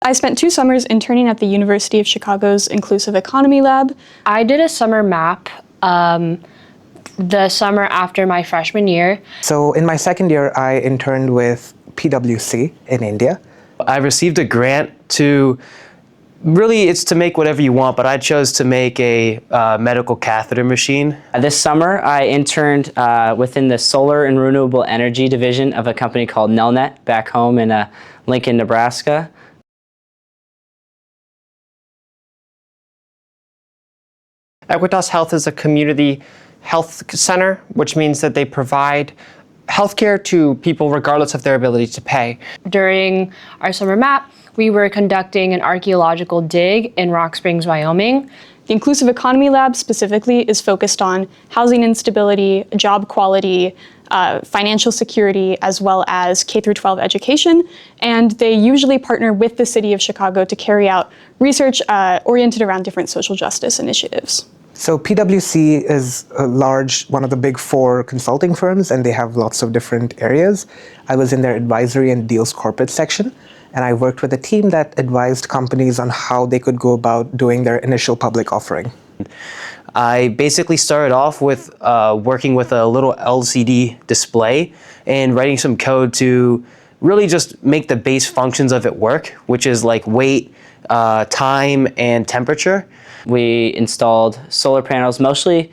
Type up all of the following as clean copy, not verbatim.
I spent 2 summers interning at the University of Chicago's Inclusive Economy Lab. I did a summer map the summer after my freshman year. So in my second year, I interned with PwC in India. I received a grant to, really it's to make whatever you want, but I chose to make a medical catheter machine. This summer, I interned within the solar and renewable energy division of a company called Nelnet back home in Lincoln, Nebraska. Equitas Health is a community health center, which means that they provide healthcare to people regardless of their ability to pay. During our summer map, we were conducting an archeological dig in Rock Springs, Wyoming. The Inclusive Economy Lab specifically is focused on housing instability, job quality, financial security, as well as K-12 education. And they usually partner with the city of Chicago to carry out research oriented around different social justice initiatives. So PwC is one of the big 4 consulting firms, and they have lots of different areas. I was in their advisory and deals corporate section, and I worked with a team that advised companies on how they could go about doing their initial public offering. I basically started off with working with a little LCD display and writing some code to really just make the base functions of it work, which is like weight, time, and temperature. We installed solar panels, mostly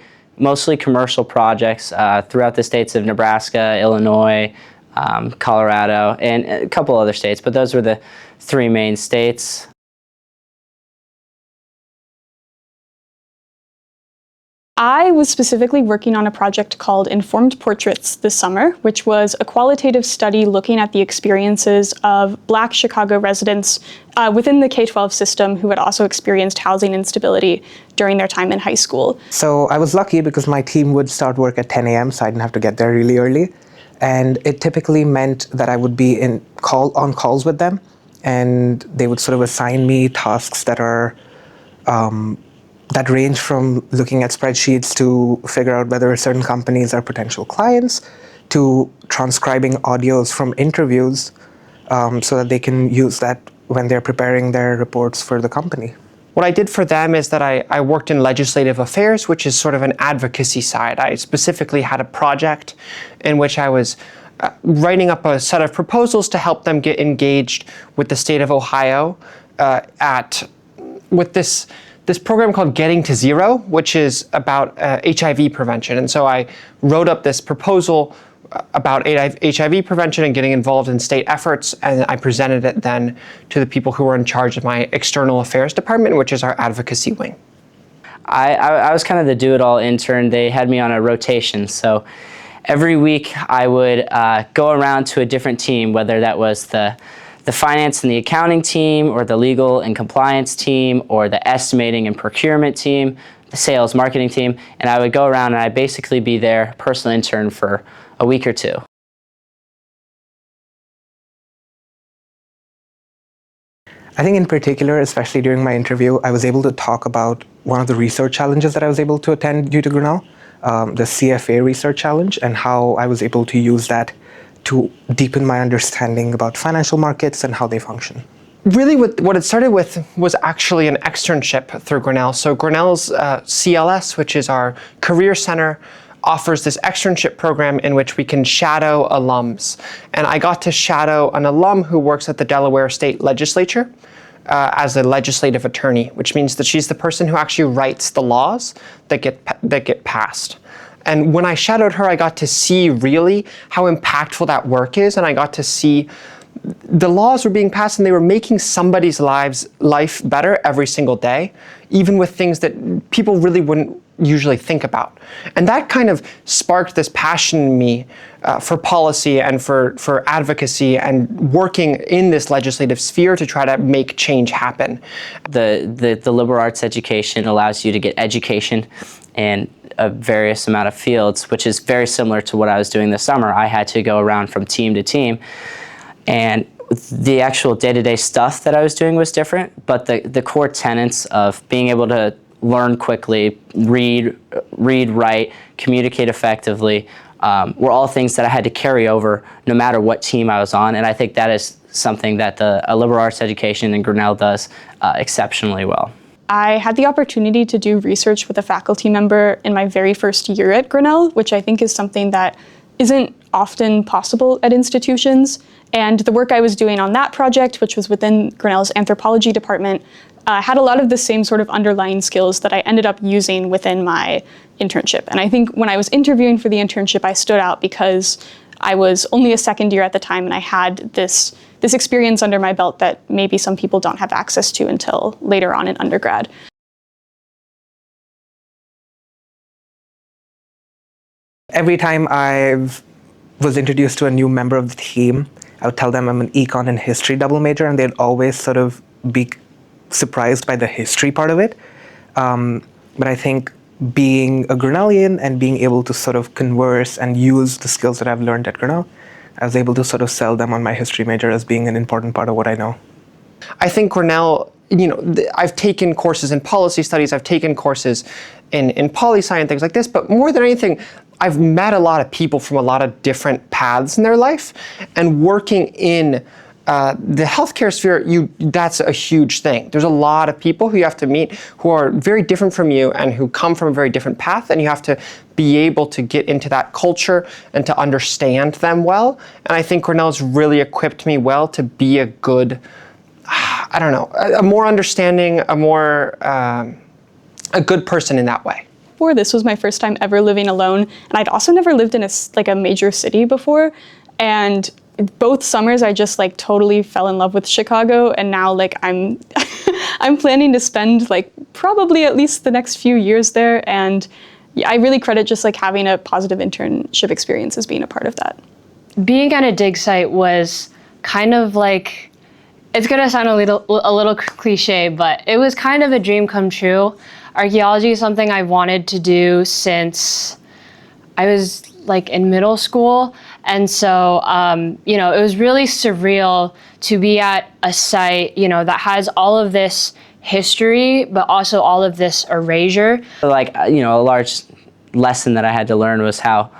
commercial projects throughout the states of Nebraska, Illinois, Colorado, and a couple other states, but those were the 3 main states. I was specifically working on a project called Informed Portraits this summer, which was a qualitative study looking at the experiences of Black Chicago residents within the K-12 system who had also experienced housing instability during their time in high school. So I was lucky because my team would start work at 10 a.m., so I didn't have to get there really early. And it typically meant that I would be on calls with them, and they would sort of assign me tasks that are that range from looking at spreadsheets to figure out whether certain companies are potential clients, to transcribing audios from interviews so that they can use that when they're preparing their reports for the company. What I did for them is that I worked in legislative affairs, which is sort of an advocacy side. I specifically had a project in which I was writing up a set of proposals to help them get engaged with the state of Ohio with this program called Getting to Zero, which is about HIV prevention. And so I wrote up this proposal about HIV prevention and getting involved in state efforts, and I presented it then to the people who were in charge of my external affairs department, which is our advocacy wing. I was kind of the do-it-all intern. They had me on a rotation, so every week I would go around to a different team, whether that was the finance and the accounting team, or the legal and compliance team, or the estimating and procurement team, the sales marketing team, and I would go around and I'd basically be their personal intern for a week or 2. I think in particular, especially during my interview, I was able to talk about one of the research challenges that I was able to attend due to Grinnell, the CFA research challenge, and how I was able to use that to deepen my understanding about financial markets and how they function. Really what it started with was actually an externship through Grinnell. So Grinnell's CLS, which is our career center, offers this externship program in which we can shadow alums. And I got to shadow an alum who works at the Delaware State Legislature as a legislative attorney, which means that she's the person who actually writes the laws that get passed. And when I shadowed her, I got to see really how impactful that work is, and I got to see the laws were being passed and they were making somebody's life better every single day, even with things that people really wouldn't usually think about. And that kind of sparked this passion in me for policy and for advocacy and working in this legislative sphere to try to make change happen. The liberal arts education allows you to get education in a various amount of fields, which is very similar to what I was doing this summer. I had to go around from team to team, and the actual day-to-day stuff that I was doing was different, but the core tenets of being able to learn quickly, read, write, communicate effectively were all things that I had to carry over no matter what team I was on. And I think that is something that the liberal arts education in Grinnell does exceptionally well. I had the opportunity to do research with a faculty member in my very first year at Grinnell, which I think is something that isn't often possible at institutions. And the work I was doing on that project, which was within Grinnell's anthropology department, had a lot of the same sort of underlying skills that I ended up using within my internship. And I think when I was interviewing for the internship, I stood out because I was only a second year at the time, and I had this experience under my belt that maybe some people don't have access to until later on in undergrad. Every time I was introduced to a new member of the team, I would tell them I'm an econ and history double major, and they'd always sort of be surprised by the history part of it. But I think being a Grinnellian and being able to sort of converse and use the skills that I've learned at Grinnell, I was able to sort of sell them on my history major as being an important part of what I know. I think Grinnell, I've taken courses in policy studies, I've taken courses in poli-sci and things like this, but more than anything, I've met a lot of people from a lot of different paths in their life, and working in the healthcare sphere, that's a huge thing. There's a lot of people who you have to meet who are very different from you and who come from a very different path, and you have to be able to get into that culture and to understand them well. And I think Grinnell's really equipped me well to be a good, a more understanding, a good person in that way. This was my first time ever living alone, and I'd also never lived in a major city before. And both summers I just totally fell in love with Chicago, and now I'm I'm planning to spend probably at least the next few years there. And I really credit just having a positive internship experience as being a part of that. Being at a dig site was kind of it's gonna sound a little cliche, but it was kind of a dream come true. Archaeology is something I've wanted to do since I was in middle school. And so, it was really surreal to be at a site, that has all of this history, but also all of this erasure. A large lesson that I had to learn was how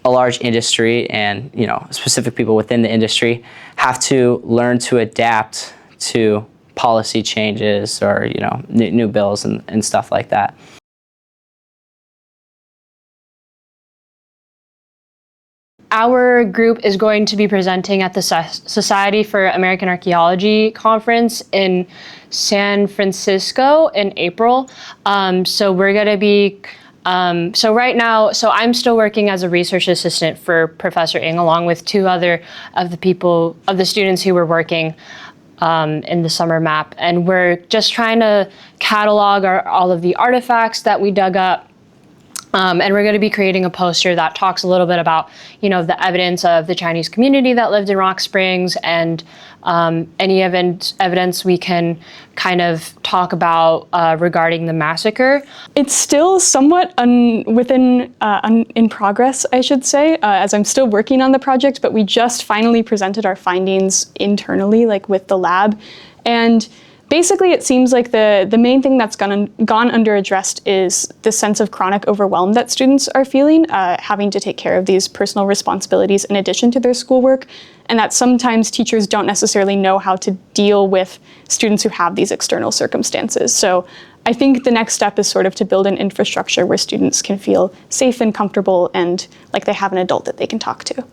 a large industry and, specific people within the industry have to learn to adapt to policy changes or, new bills and stuff like that. Our group is going to be presenting at the Society for American Archaeology conference in San Francisco in April. So we're going to be, right now, I'm still working as a research assistant for Professor Ng, along with two other of the students who were working in the summer map. And we're just trying to catalog all of the artifacts that we dug up. And we're going to be creating a poster that talks a little bit about, the evidence of the Chinese community that lived in Rock Springs, and any evidence we can kind of talk about regarding the massacre. It's still somewhat in progress, I should say, as I'm still working on the project, but we just finally presented our findings internally, with the lab. And basically, it seems like the main thing that's gone underaddressed is the sense of chronic overwhelm that students are feeling, having to take care of these personal responsibilities in addition to their schoolwork, and that sometimes teachers don't necessarily know how to deal with students who have these external circumstances. So I think the next step is sort of to build an infrastructure where students can feel safe and comfortable and like they have an adult that they can talk to.